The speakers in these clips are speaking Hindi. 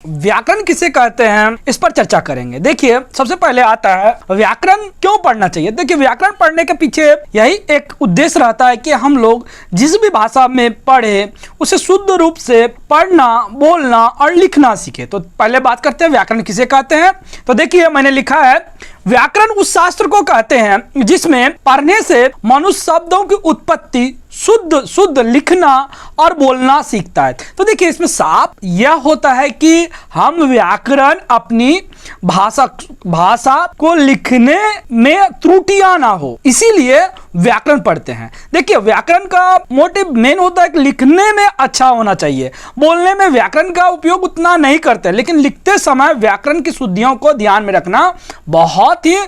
व्याकरण किसे कहते हैं इस पर चर्चा करेंगे। देखिए, सबसे पहले आता है व्याकरण क्यों पढ़ना चाहिए। देखिए, व्याकरण पढ़ने के पीछे यही एक उद्देश्य रहता है कि हम लोग जिस भी भाषा में पढ़े उसे शुद्ध रूप से पढ़ना, बोलना और लिखना सीखे। तो पहले बात करते हैं व्याकरण किसे कहते हैं। तो देखिए, मैंने लिखा है व्याकरण उस शास्त्र को कहते हैं जिसमें पढ़ने से मनुष्य शब्दों की उत्पत्ति, शुद्ध लिखना और बोलना सीखता है। तो देखिए, इसमें साफ यह होता है कि हम व्याकरण अपनी भाषा को लिखने में त्रुटियां ना हो, इसीलिए व्याकरण पढ़ते हैं। देखिए, व्याकरण का मोटिव मेन होता है कि लिखने में अच्छा होना चाहिए। बोलने में व्याकरण का उपयोग उतना नहीं करते, लेकिन लिखते समय व्याकरण की शुद्धियों को ध्यान में रखना बहुत ही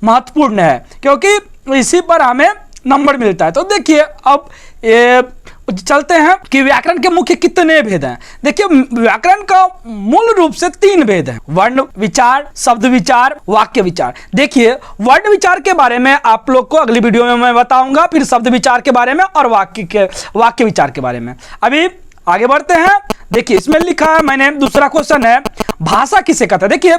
महत्वपूर्ण है, क्योंकि इसी पर हमें नंबर मिलता है। तो देखिए, अब चलते हैं कि व्याकरण के मुख्य कितने भेद हैं। देखिए, व्याकरण का मूल रूप से 3 भेद हैं: वर्ण विचार, शब्द विचार, वाक्य विचार। देखिए, वर्ण विचार के बारे में आप लोग को अगली वीडियो में मैं बताऊंगा, फिर शब्द विचार के बारे में और वाक्य विचार के बारे में। अभी आगे बढ़ते हैं। देखिए, इसमें लिखा है मैंने, दूसरा क्वेश्चन है भाषा किसे कहते हैं। देखिए,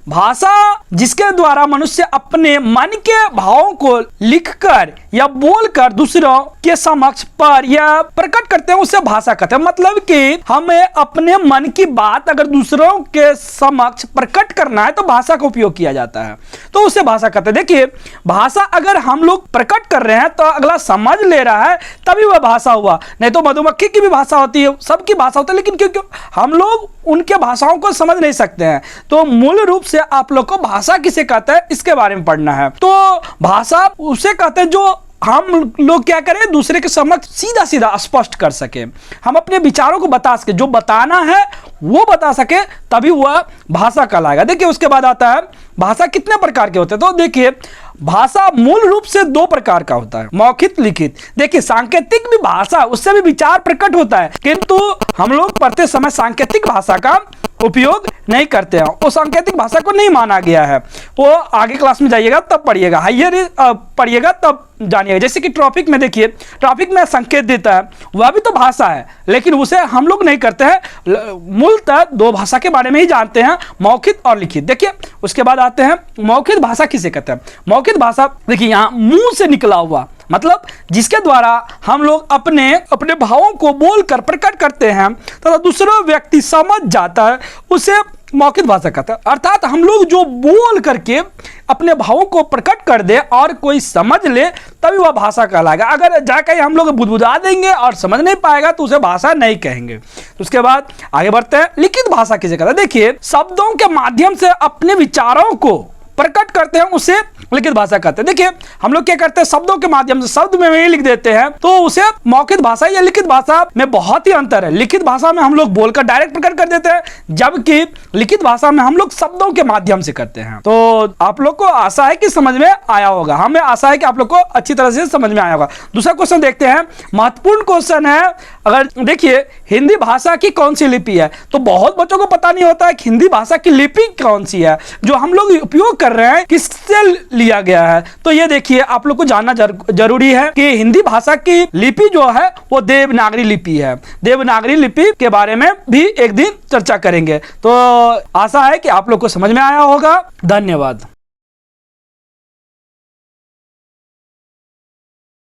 भाषा जिसके द्वारा मनुष्य अपने मन के भावों को लिखकर या बोलकर दूसरों के समक्ष पर या प्रकट करते हैं, उसे भाषा कहते हैं। मतलब कि हमें अपने मन की बात अगर दूसरों के समक्ष प्रकट करना है तो भाषा का उपयोग किया जाता है, तो उसे भाषा कहते हैं। देखिए, भाषा अगर हम लोग प्रकट कर रहे हैं तो अगला समझ ले रहा है तभी वह भाषा हुआ, नहीं तो मधुमक्खी की भी भाषा होती है, सबकी भाषा होती है, लेकिन क्योंकि हम लोग उनके भाषाओं को समझ नहीं सकते हैं, तो मूल रूप से आप लोग को भाषा किसे कहते हैं इसके बारे में पढ़ना है। तो भाषा उसे कहते हैं जो हम लोग क्या करें, दूसरे के समक्ष सीधा सीधा स्पष्ट कर सके, हम अपने विचारों को बता सके, जो बताना है वो बता सके, तभी वह भाषा कहलाएगा। देखिए, उसके बाद आता है भाषा कितने प्रकार के होते हैं। तो देखिए, भाषा मूल रूप से 2 प्रकार का होता है: मौखिक, लिखित। देखिए, सांकेतिक भी भाषा, उससे भी विचार प्रकट होता है, किंतु हम लोग पढ़ते समय सांकेतिक भाषा का उपयोग नहीं करते हैं, वो सांकेतिक भाषा को नहीं माना गया है। वो आगे क्लास में जाइएगा तब पढ़िएगा, हाइयर पढ़िएगा तब जानिएगा। जैसे कि ट्रैफिक में, देखिए ट्रैफिक में संकेत देता है, वह भी तो भाषा है, लेकिन उसे हम लोग नहीं करते हैं। मूलतः 2 भाषा के बारे में ही जानते हैं, मौखिक और लिखित। देखिए, उसके बाद आते हैं मौखिक भाषा किसे कहते हैं। मौखिक भाषा देखिए, यहाँ मुंह से निकला हुआ, मतलब जिसके द्वारा हम लोग अपने भावों को बोलकर प्रकट करते हैं तो दूसरा व्यक्ति समझ जाता है, उसे मौखिक भाषा कहते हैं। अर्थात हम लोग जो बोल करके अपने भावों को प्रकट कर दे और कोई समझ ले तभी वह भाषा कहलाएगा। अगर जाकर हम लोग बुदबुदा देंगे और समझ नहीं पाएगा तो उसे भाषा नहीं कहेंगे। तो उसके बाद आगे बढ़ते हैं, लिखित भाषा किसे कहते हैं। देखिए, शब्दों के माध्यम से अपने विचारों को प्रकट करते हैं, उसे लिखित भाषा कहते हैं। देखिए, हम लोग क्या करते हैं, शब्दों के माध्यम से शब्द में ही लिख देते हैं, तो उसे मौखिक भाषा या लिखित भाषा में बहुत ही अंतर है। लिखित भाषा में हम लोग बोलकर डायरेक्ट प्रकट कर देते हैं, जबकि लिखित भाषा में हम लोग शब्दों के माध्यम से करते हैं। तो आप लोग को आशा है कि समझ में आया होगा, हमें आशा है कि आप लोग को अच्छी तरह से समझ में आया होगा। दूसरा क्वेश्चन देखते हैं, महत्वपूर्ण क्वेश्चन है। अगर देखिए, हिंदी भाषा की कौन सी लिपि है, तो बहुत बच्चों को पता नहीं होता है कि हिंदी भाषा की लिपि कौन सी है जो हम लोग उपयोग कर रहे हैं, किससे लिया गया है। तो ये देखिए, आप लोग को जानना जरूरी है कि हिंदी भाषा की लिपि जो है वो देवनागरी लिपि है। देवनागरी लिपि के बारे में भी एक दिन चर्चा करेंगे। तो आशा है कि आप लोग को समझ में आया होगा। धन्यवाद।